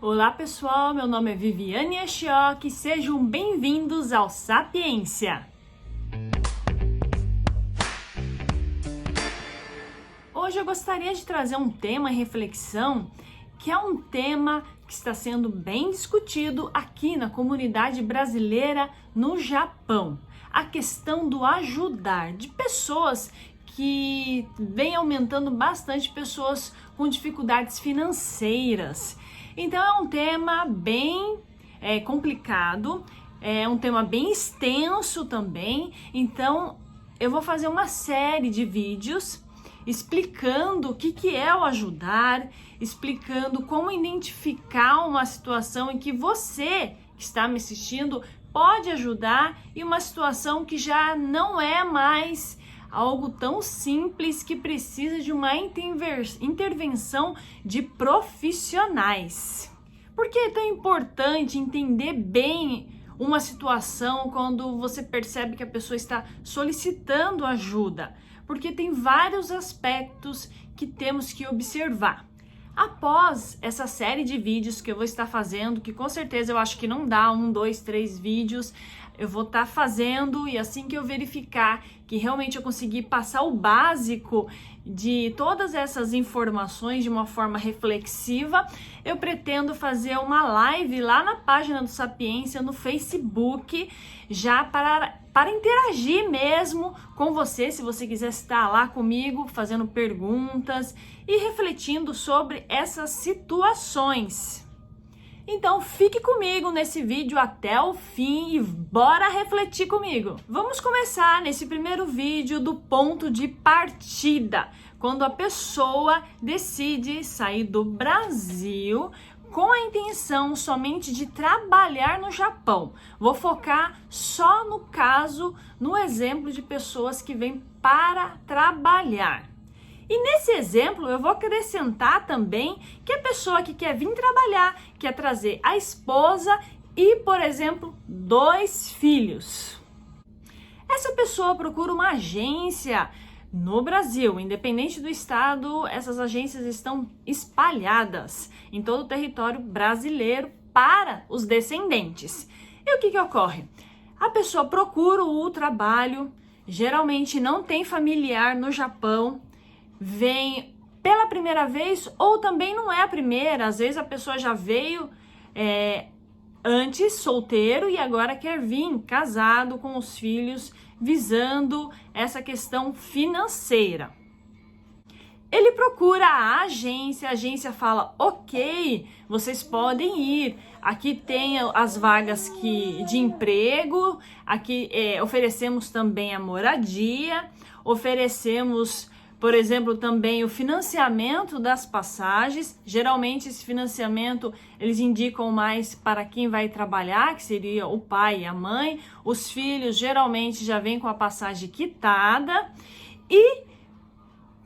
Olá pessoal, meu nome é Viviane Ashioki, sejam bem-vindos ao Sapiência. Hoje eu gostaria de trazer um tema em reflexão, que é um tema que está sendo bem discutido aqui na comunidade brasileira no Japão. A questão do ajudar, de pessoas que vem aumentando bastante, pessoas com dificuldades financeiras. Então é um tema bem complicado, é um tema bem extenso também. Então eu vou fazer uma série de vídeos explicando o que é o ajudar, explicando como identificar uma situação em que você que está me assistindo pode ajudar e uma situação que já não é mais algo tão simples, que precisa de uma intervenção de profissionais. Por que é tão importante entender bem uma situação quando você percebe que a pessoa está solicitando ajuda? Porque tem vários aspectos que temos que observar. Após essa série de vídeos que eu vou estar fazendo, que com certeza eu acho que não dá 1, 2, 3 vídeos, eu vou estar fazendo, e assim que eu verificar que realmente eu consegui passar o básico de todas essas informações de uma forma reflexiva, eu pretendo fazer uma live lá na página do Sapiência no Facebook, já para interagir mesmo com você, se você quiser estar lá comigo, fazendo perguntas e refletindo sobre essas situações. Então fique comigo nesse vídeo até o fim e bora refletir comigo. Vamos começar nesse primeiro vídeo do ponto de partida, quando a pessoa decide sair do Brasil com a intenção somente de trabalhar no Japão. Vou focar só no caso, no exemplo de pessoas que vêm para trabalhar. E nesse exemplo eu vou acrescentar também que a pessoa que quer vir trabalhar, quer trazer a esposa e, por exemplo, 2 filhos. Essa pessoa procura uma agência no Brasil, independente do estado, essas agências estão espalhadas em todo o território brasileiro para os descendentes. E o que ocorre? A pessoa procura o trabalho, geralmente não tem familiar no Japão, vem pela primeira vez ou também não é a primeira, às vezes a pessoa já veio antes solteiro e agora quer vir casado com os filhos, visando essa questão financeira. Ele procura a agência fala: ok, vocês podem ir, aqui tem as vagas de emprego, aqui oferecemos também a moradia, oferecemos, por exemplo, também o financiamento das passagens. Geralmente esse financiamento eles indicam mais para quem vai trabalhar, que seria o pai e a mãe. Os filhos geralmente já vêm com a passagem quitada. E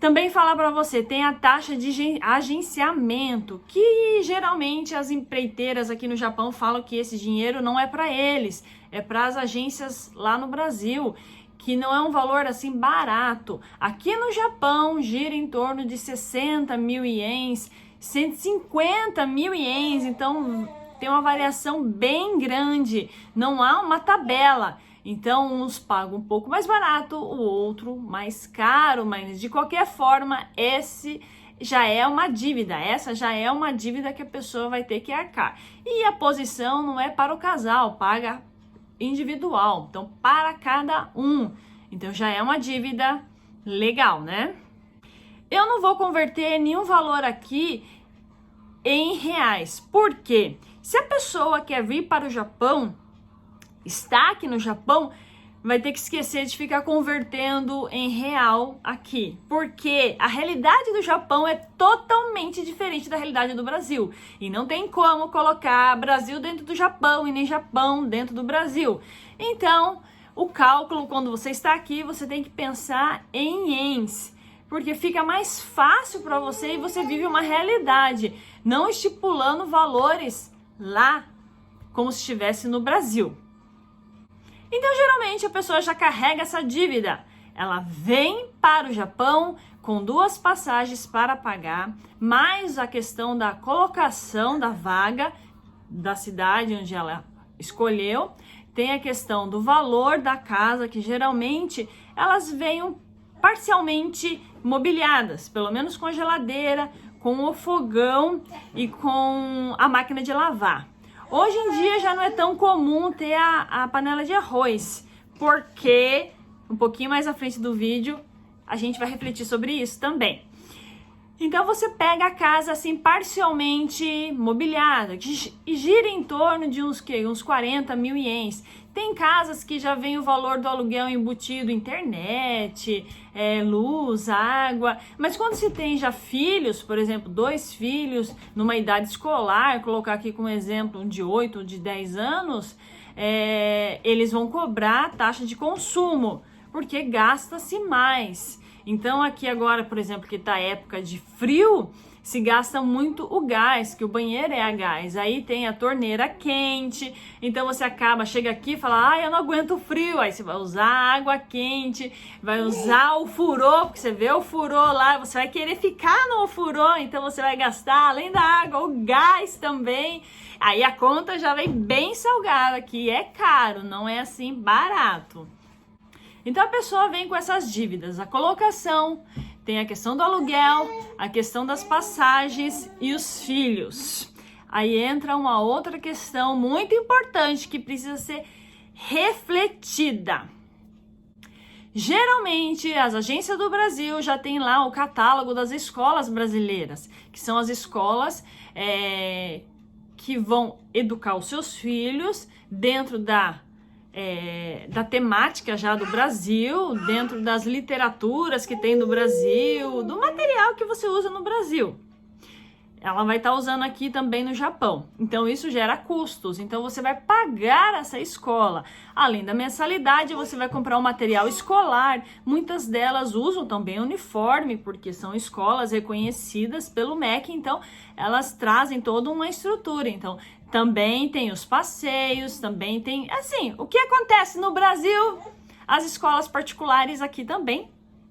também falar para você, tem a taxa de agenciamento, que geralmente as empreiteiras aqui no Japão falam que esse dinheiro não é para eles, é para as agências lá no Brasil, que não é um valor assim barato. Aqui no Japão gira em torno de 60 mil ienes, 150 mil ienes, então tem uma variação bem grande, não há uma tabela. Então uns pagam um pouco mais barato, o outro mais caro, mas de qualquer forma esse já é uma dívida, essa já é uma dívida que a pessoa vai ter que arcar. E a posição não é para o casal, paga individual, então para cada um. Então já é uma dívida legal, né? Eu não vou converter nenhum valor aqui em reais, porque se a pessoa quer vir para o Japão, está aqui no Japão, vai ter que esquecer de ficar convertendo em real aqui, porque a realidade do Japão é totalmente diferente da realidade do Brasil, e não tem como colocar Brasil dentro do Japão e nem Japão dentro do Brasil. Então, o cálculo, quando você está aqui, você tem que pensar em ienes, porque fica mais fácil para você e você vive uma realidade, não estipulando valores lá como se estivesse no Brasil. Então, geralmente, a pessoa já carrega essa dívida. ela vem para o Japão com 2 passagens para pagar, mais a questão da colocação da vaga da cidade onde ela escolheu, tem a questão do valor da casa, que geralmente elas vêm parcialmente mobiliadas, pelo menos com a geladeira, com o fogão e com a máquina de lavar. Hoje em dia já não é tão comum ter a panela de arroz, porque um pouquinho mais à frente do vídeo a gente vai refletir sobre isso também. Então você pega a casa assim parcialmente mobiliada e gira em torno de uns 40 mil ienes. Tem casas que já vem o valor do aluguel embutido, internet, luz, água. Mas quando se tem já filhos, por exemplo, 2 filhos numa idade escolar, colocar aqui como exemplo um de 8 ou de 10 anos, eles vão cobrar taxa de consumo, porque gasta-se mais. Então aqui agora, por exemplo, que tá época de frio, se gasta muito o gás, que o banheiro é a gás. Aí tem a torneira quente, então você chega aqui e fala, eu não aguento o frio. Aí você vai usar água quente, vai usar o furô, porque você vê o furô lá, você vai querer ficar no furô, então você vai gastar, além da água, o gás também. Aí a conta já vem bem salgada, que é caro, não é assim barato. Então a pessoa vem com essas dívidas, a colocação, tem a questão do aluguel, a questão das passagens e os filhos. Aí entra uma outra questão muito importante que precisa ser refletida. Geralmente, as agências do Brasil já tem lá o catálogo das escolas brasileiras, que são as escolas que vão educar os seus filhos dentro da temática já do Brasil, dentro das literaturas que tem do Brasil, do material que você usa no Brasil. Ela vai estar usando aqui também no Japão. Então isso gera custos. Então você vai pagar essa escola. Além da mensalidade, você vai comprar um material escolar. Muitas delas usam também uniforme, porque são escolas reconhecidas pelo MEC. Então elas trazem toda uma estrutura. Então também tem os passeios, também tem... Assim, o que acontece no Brasil, as escolas particulares aqui também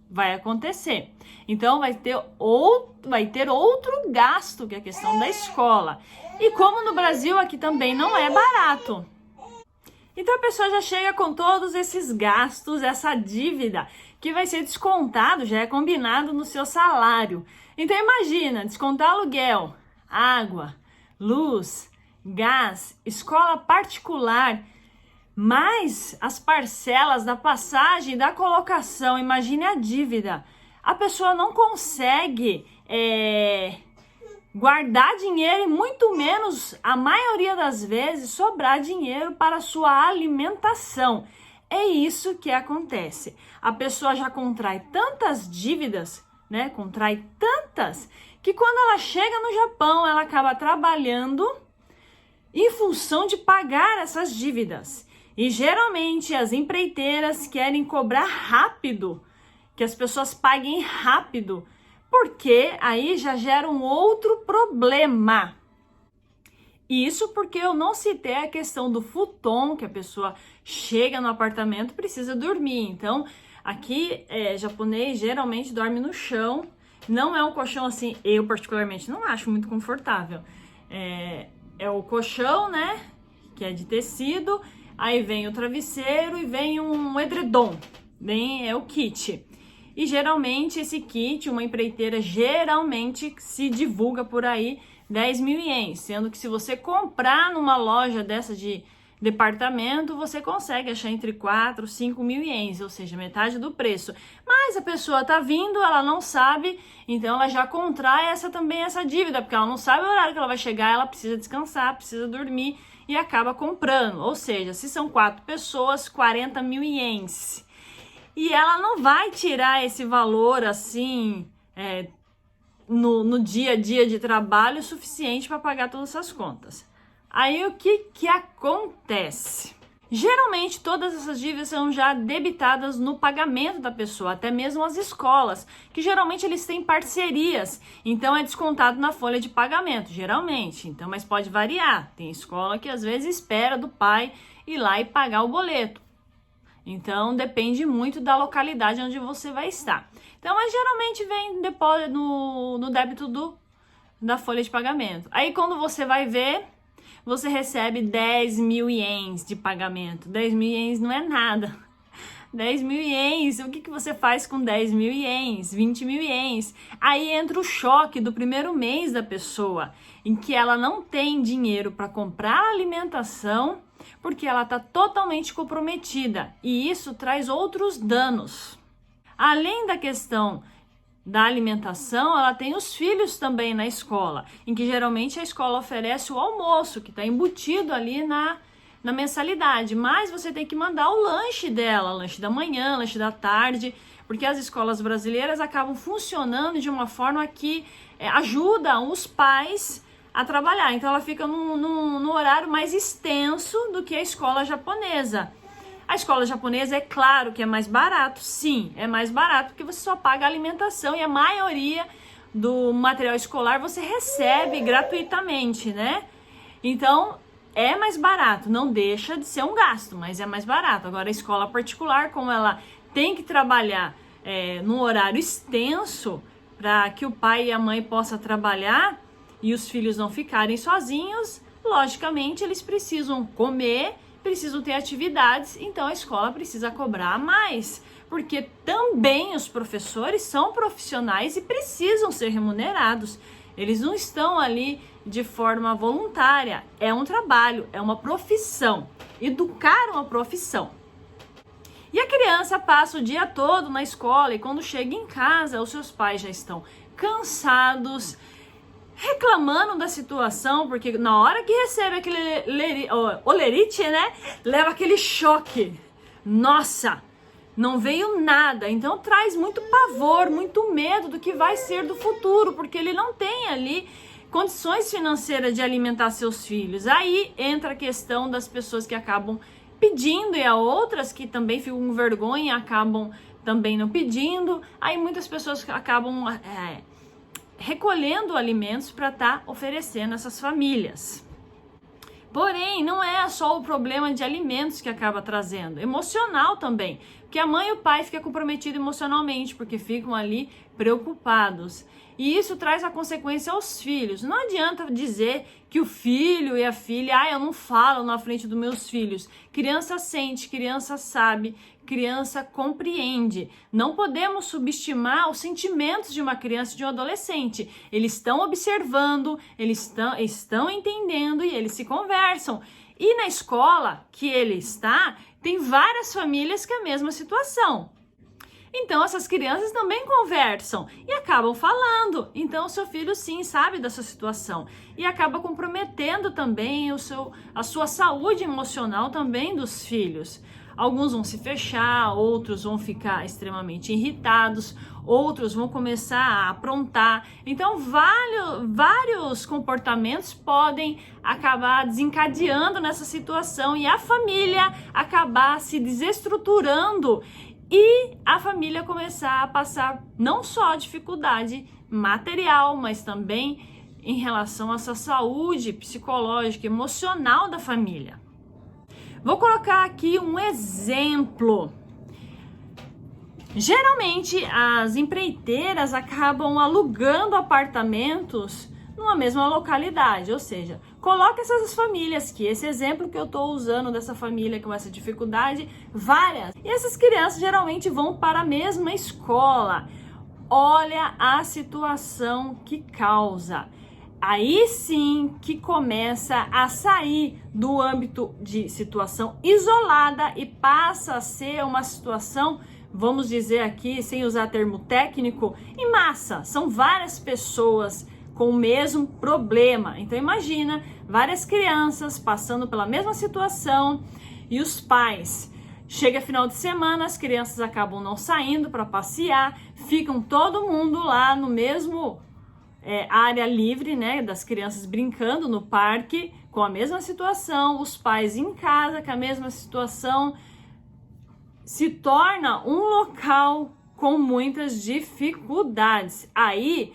vai acontecer. Então vai ter outro gasto, que é a questão da escola. E como no Brasil aqui também não é barato. Então a pessoa já chega com todos esses gastos, essa dívida, que vai ser descontado, já é combinado no seu salário. Então imagina, descontar aluguel, água, luz, gás, escola particular, mais as parcelas da passagem, da colocação. Imagine a dívida. A pessoa não consegue guardar dinheiro e muito menos, a maioria das vezes, sobrar dinheiro para a sua alimentação. É isso que acontece. A pessoa já contrai tantas dívidas, né? Contrai tantas, que quando ela chega no Japão, ela acaba trabalhando em função de pagar essas dívidas. E geralmente as empreiteiras querem cobrar rápido, que as pessoas paguem rápido, porque aí já gera um outro problema. Isso porque eu não citei a questão do futon, que a pessoa chega no apartamento e precisa dormir. Então, aqui, japonês geralmente dorme no chão. Não é um colchão assim, eu particularmente não acho muito confortável. É o colchão, né, que é de tecido, aí vem o travesseiro e vem um edredom, é o kit. E geralmente esse kit, uma empreiteira geralmente se divulga por aí 10 mil ienes, sendo que se você comprar numa loja dessa de departamento, você consegue achar entre 4 e 5 mil ienes, ou seja, metade do preço. Mas a pessoa tá vindo, ela não sabe, então ela já contrai essa dívida, porque ela não sabe o horário que ela vai chegar, ela precisa descansar, precisa dormir e acaba comprando. Ou seja, se são 4 pessoas, 40 mil ienes. E ela não vai tirar esse valor assim no dia a dia de trabalho suficiente para pagar todas essas contas. Aí o que acontece? Geralmente todas essas dívidas são já debitadas no pagamento da pessoa, até mesmo as escolas, que geralmente eles têm parcerias, então é descontado na folha de pagamento, geralmente. Então, mas pode variar. Tem escola que às vezes espera do pai ir lá e pagar o boleto. Então depende muito da localidade onde você vai estar. Então, mas geralmente vem depois no débito da folha de pagamento. Aí quando você vai ver, você recebe 10.000 ienes de pagamento. 10.000 ienes não é nada. 10.000 ienes, o que você faz com 10.000 ienes? 20.000 ienes? Aí entra o choque do primeiro mês da pessoa, em que ela não tem dinheiro para comprar alimentação, porque ela está totalmente comprometida. E isso traz outros danos. Além da questão da alimentação, ela tem os filhos também na escola, em que geralmente a escola oferece o almoço, que está embutido ali na mensalidade, mas você tem que mandar o lanche dela, lanche da manhã, lanche da tarde, porque as escolas brasileiras acabam funcionando de uma forma que ajuda os pais a trabalhar, então ela fica no horário mais extenso do que a escola japonesa. A escola japonesa é claro que é mais barato, sim, é mais barato porque você só paga a alimentação e a maioria do material escolar você recebe gratuitamente, né? Então, é mais barato, não deixa de ser um gasto, mas é mais barato. Agora, a escola particular, como ela tem que trabalhar num horário extenso para que o pai e a mãe possam trabalhar e os filhos não ficarem sozinhos, logicamente eles precisam comer, precisam ter atividades, então a escola precisa cobrar mais, porque também os professores são profissionais e precisam ser remunerados. Eles não estão ali de forma voluntária, é um trabalho, é uma profissão. Educar é uma profissão. E a criança passa o dia todo na escola e quando chega em casa, os seus pais já estão cansados, reclamando da situação, porque na hora que recebe aquele olerite, né, leva aquele choque. Nossa, não veio nada. Então traz muito pavor, muito medo do que vai ser do futuro, porque ele não tem ali condições financeiras de alimentar seus filhos. Aí entra a questão das pessoas que acabam pedindo e há outras que também ficam com vergonha e acabam também não pedindo. Aí muitas pessoas acabam recolhendo alimentos para estar oferecendo a essas famílias. Porém, não é só o problema de alimentos que acaba trazendo, emocional também, porque a mãe e o pai ficam comprometidos emocionalmente, porque ficam ali preocupados. E isso traz a consequência aos filhos. Não adianta dizer que o filho e a filha, eu não falo na frente dos meus filhos. Criança sente, criança sabe, criança compreende. Não podemos subestimar os sentimentos de uma criança e de um adolescente. Eles estão observando, eles estão entendendo e eles se conversam. E na escola que ele está, tem várias famílias com a mesma situação. Então, essas crianças também conversam e acabam falando. Então, o seu filho, sim, sabe dessa situação e acaba comprometendo também a sua saúde emocional também dos filhos. Alguns vão se fechar, outros vão ficar extremamente irritados, outros vão começar a aprontar. Então, vários comportamentos podem acabar desencadeando nessa situação e a família acabar se desestruturando e a família começar a passar não só dificuldade material, mas também em relação a essa saúde psicológica, emocional da família. Vou colocar aqui um exemplo. Geralmente, as empreiteiras acabam alugando apartamentos numa mesma localidade, ou seja, coloca essas famílias aqui, esse exemplo que eu estou usando dessa família com essa dificuldade, várias. E essas crianças geralmente vão para a mesma escola. Olha a situação que causa. Aí sim que começa a sair do âmbito de situação isolada e passa a ser uma situação, vamos dizer aqui, sem usar termo técnico, em massa. São várias pessoas com o mesmo problema. Então imagina várias crianças passando pela mesma situação e os pais. Chega final de semana, as crianças acabam não saindo para passear, ficam todo mundo lá no mesmo área livre, né, das crianças brincando no parque com a mesma situação, os pais em casa com a mesma situação, se torna um local com muitas dificuldades. Aí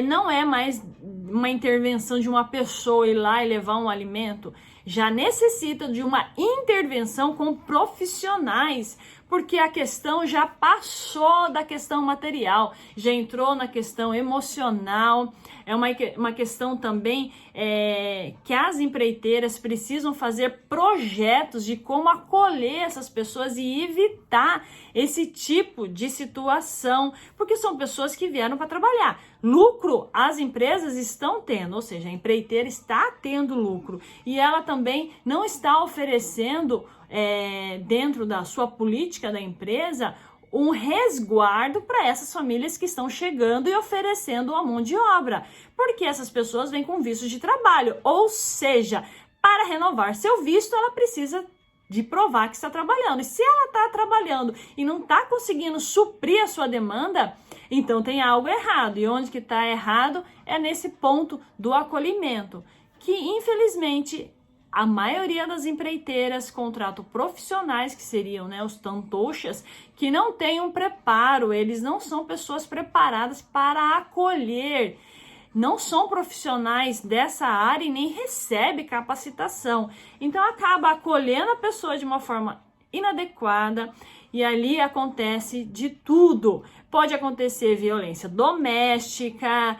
não é mais uma intervenção de uma pessoa ir lá e levar um alimento, já necessita de uma intervenção com profissionais, porque a questão já passou da questão material, já entrou na questão emocional. É uma questão também que as empreiteiras precisam fazer projetos de como acolher essas pessoas e evitar esse tipo de situação, porque são pessoas que vieram para trabalhar. Lucro as empresas estão tendo, ou seja, a empreiteira está tendo lucro e ela também não está oferecendo dentro da sua política da empresa um resguardo para essas famílias que estão chegando e oferecendo a mão de obra, porque essas pessoas vêm com vistos de trabalho, ou seja, para renovar seu visto ela precisa de provar que está trabalhando, e se ela está trabalhando e não está conseguindo suprir a sua demanda, então tem algo errado, e onde que está errado é nesse ponto do acolhimento, que infelizmente a maioria das empreiteiras contratam profissionais, que seriam os tantochas, que não têm um preparo, eles não são pessoas preparadas para acolher, não são profissionais dessa área e nem recebem capacitação. Então acaba acolhendo a pessoa de uma forma inadequada e ali acontece de tudo. Pode acontecer violência doméstica,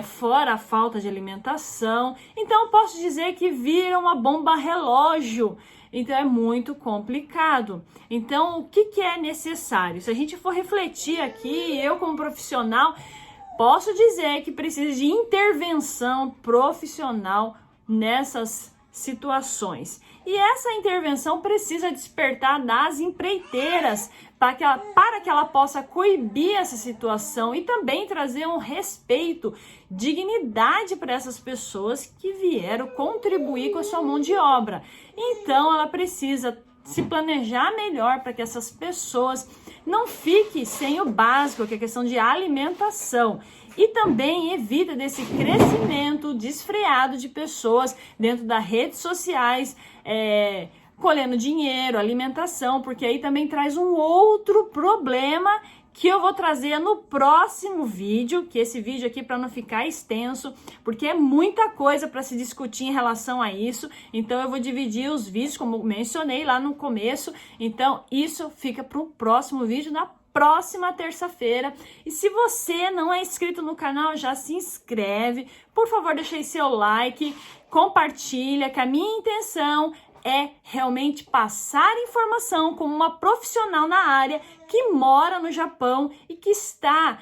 fora a falta de alimentação. Então, posso dizer que vira uma bomba relógio. Então, é muito complicado. Então, o que é necessário? Se a gente for refletir aqui, eu como profissional, posso dizer que precisa de intervenção profissional nessas situações. E essa intervenção precisa despertar das empreiteiras para que ela possa coibir essa situação e também trazer um respeito, dignidade para essas pessoas que vieram contribuir com a sua mão de obra. Então, ela precisa se planejar melhor para que essas pessoas não fiquem sem o básico, que é a questão de alimentação. E também evita desse crescimento desfreado de pessoas dentro das redes sociais, colhendo dinheiro, alimentação, porque aí também traz um outro problema que eu vou trazer no próximo vídeo, que esse vídeo aqui para não ficar extenso, porque é muita coisa para se discutir em relação a isso, então eu vou dividir os vídeos, como mencionei lá no começo, então isso fica para o próximo vídeo, na próxima terça-feira. E se você não é inscrito no canal, já se inscreve, por favor, deixa aí seu like, compartilha, que a minha intenção é realmente passar informação como uma profissional na área que mora no Japão e que está,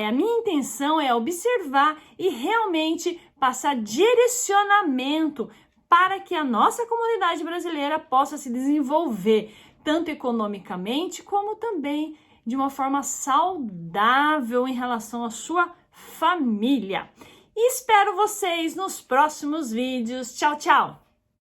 a minha intenção é observar e realmente passar direcionamento para que a nossa comunidade brasileira possa se desenvolver, tanto economicamente como também de uma forma saudável em relação à sua família. E espero vocês nos próximos vídeos. Tchau, tchau!